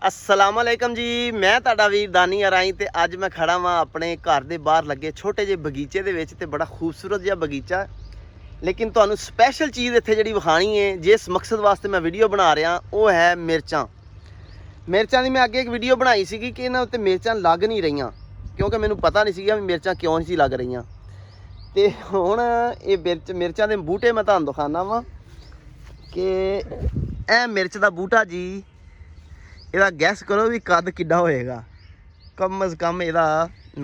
अस्सलाम वालेकुम जी, मैं तुहाडा वीर दानी अराई ते अज मैं खड़ा वां अपने घर दे बाहर लगे छोटे जे बगीचे दे विच ते बड़ा खूबसूरत जिहा बगीचा। लेकिन तुहानूं स्पैशल चीज़ इत्थे जिहड़ी विखाणी है जिस मकसद वास्ते मैं वीडियो बना रहा वो है मिर्चां। मिर्चां दी मैं अगे एक वीडियो बनाई सी कि इन्हां उत्ते मिर्चां लग नहीं रहीआं, क्योंकि मैनूं पता नहीं सीगा भी मिर्चां क्यों नहीं सी लग रहीआं। ते हुण ये मिर्चां दे बूटे मैं तुहानूं दिखाना वा कि ਇਹ मिर्च ਦਾ बूटा जी, ਇਹਦਾ गैस करो भी कद किड्डा होएगा। कम अज़ कम ਇਹਦਾ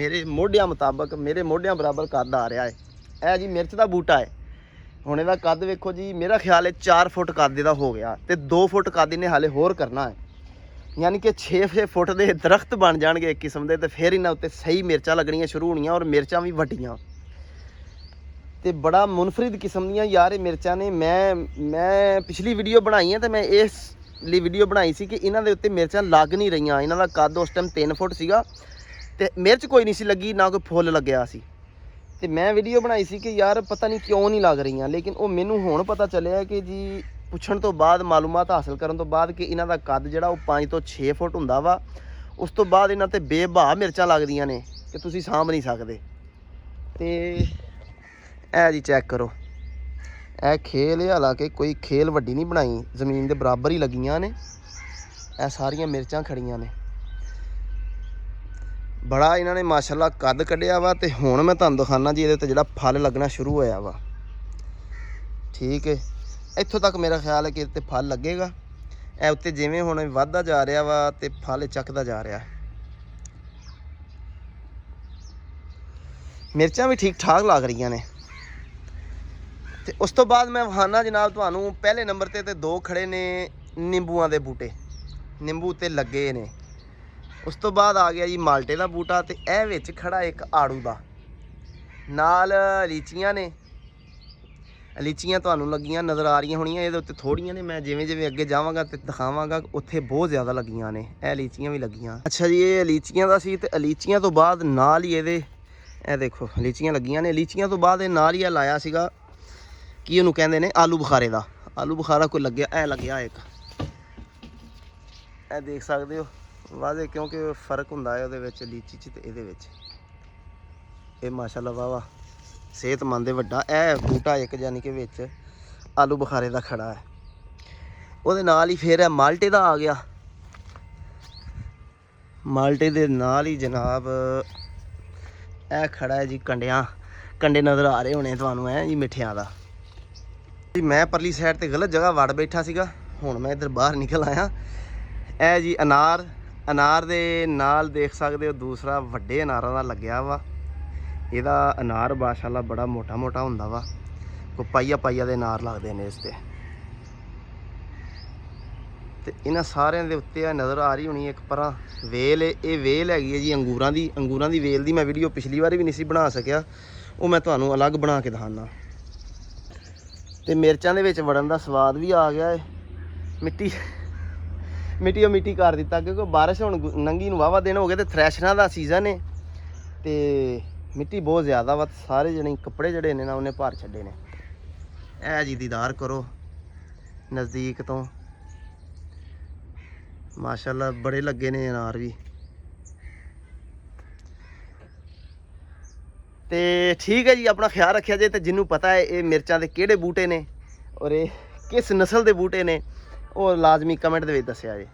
मेरे ਮੋਢਿਆਂ मुताबक मेरे ਮੋਢਿਆਂ बराबर कद आ रहा है। ਇਹ जी मिर्च ਦਾ बूटा है। ਹੁਣ ਇਹਦਾ कद वेखो जी, मेरा ख्याल है 4 फुट कद ਇਹਦਾ हो गया ਤੇ 2 फुट कद ਇਹਨੇ हाले होर करना है, यानी कि 6 फुट ਦੇ दरख्त बन जाएंगे एक किस्म के। तो फिर इन्हां उत्ते सही मिर्चां लगनियां शुरू होणियां और मिर्चां भी वड्डियां ते बड़ा मुनफरिद किस्म दियां यार ये मिर्चां ने। मैं पिछली वीडियो बनाई है तो मैं इस ਲਈ वीडियो बनाई सी कि इन्हां दे उत्ते मिर्चां लग नहीं रहीआं। इन्हां दा कद उस टाइम 3 फुट सीगा ते मिर्च कोई नहीं सी लगी, ना कोई फुੱਲ लग्या सी। ते मैं वीडियो बनाई सी कि यार पता नहीं क्यों नहीं लग रहीआं, लेकिन वो मैनूं हुण पता चलिया कि जी पुछण तो बाद मालूमात हासिल करन तो बाद कि इन्हां दा कद जिहड़ा 5 ਤੋਂ 6 फुट हुंदा वा। उस तो बाद इन्हां ते बेबहा मिर्चां लगदियां ने कि तुसीं साਂਭ नहीं सकदे। ते ਇਹ जी चैक करो, ਇਹ खेल है, हालांकि कोई खेल वड्डी नहीं बनाई, जमीन के बराबर ही लगियां ने। ਇਹ सारियां मिर्चां खड़ियां ने, बड़ा इन्होंने माशाल्लाह कद कढ़िया वा। ते हुण मैं तुहानूं दिखाना जी इहदे ते जिहड़ा फल लगना शुरू होया वा। ठीक है, इत्थों तक मेरा ख्याल है कि इत्ते फल लगेगा। ਇਹ उत्ते जिवें हुण वधदा जा रहा वा ते फल चकदा जा रहा। मिर्चां भी ठीक ठाक लग रही ने। ते उस तो बाद मैं वहाना जनाब तुहानूं पहले नंबर ते 2 खड़े ने निंबूआं दे बूटे, निंबू ते लगे ने। उस तो बाद आ गया जी माल्टे का बूटा, ते ए विच खड़ा एक आड़ू दा, नाल लीचियां ने। लीचियां तुहानूं लगियां नज़र आ रही होणियां, इहदे उत्ते थोड़ियां ने। मैं जिवें जिवें अगे जावांगा ते दिखावांगा उत्थे बहुत ज़्यादा लगियां ने। ए लीचियां भी लगियां। अच्छा जी, ये लीचियां दा सी ते लीचियां तो बाद नाल ही इहदे ए देखो लीचियां लगियां ने। लीचियां तो बाद नाल ही लाया सीगा की उन्होंने कहते हैं आलू बुखारे का। आलू बुखारा कोई लग्या, ए लग्या एक, ए देख सकते हो वादे, क्योंकि फर्क होंदा है उहदे लीची च ते इहदे विच। ये माशाल्लाह वाह वाह सेहतमंद है वड्डा ए बूटा एक, यानी कि विच आलू बुखारे का खड़ा है। उहदे नाल ही फिर माल्टे का आ गया। माल्टे दे नाल ही जनाब ए खड़ा है जी कंडियां, कंडे नज़र आ रहे होने तुहानूं है जी मिठियां दा। जी मैं परली साइड ते गलत जगह वड़ बैठा सीगा, हुण मैं इधर बाहर निकल आया। ए जी अनार, अनार दे नाल देख सकते हो दूसरा वड्डे अनारां दा लग्या वा। इहदा अनार माशाल्लाह बड़ा मोटा मोटा हुंदा वा, कोई पाइया पाइया दे अनार लगदे ने इस ते इन्हां सारियां दे उत्ते नज़र आ रही होनी एक परां वेल है। ये वेल हैगी है जी अंगूरां दी। अंगूरां दी वेल दी मैं वीडियो पिछली बार भी नहीं सी बना सकिया, वो मैं तुहानूं अलग बना के दिखाना। ते मिर्चां दे विच वड़न दा स्वाद भी आ गया है। मिट्टी मिट्टी मिट्टी कर दिता, क्योंकि बारिश हुण नंगी नूं वाहवा दिन हो गए ते थ्रैशरां दा सीज़न है ते मिट्टी बहुत ज़्यादा वा। सारे जने कपड़े जड़े ने ना उन्हें भर छड्डे ने। ऐ जी दीदार करो नज़दीक तो, माशाल्लाह बड़े लगे ने अनार भी। तो ठीक है जी, अपना ख्याल रखा जे। तो जिन्हों पता है ये मिर्चां दे किहड़े बूटे ने और ये किस नस्ल के बूटे ने, वो लाजमी कमेंट दे विच दस्सिया जे।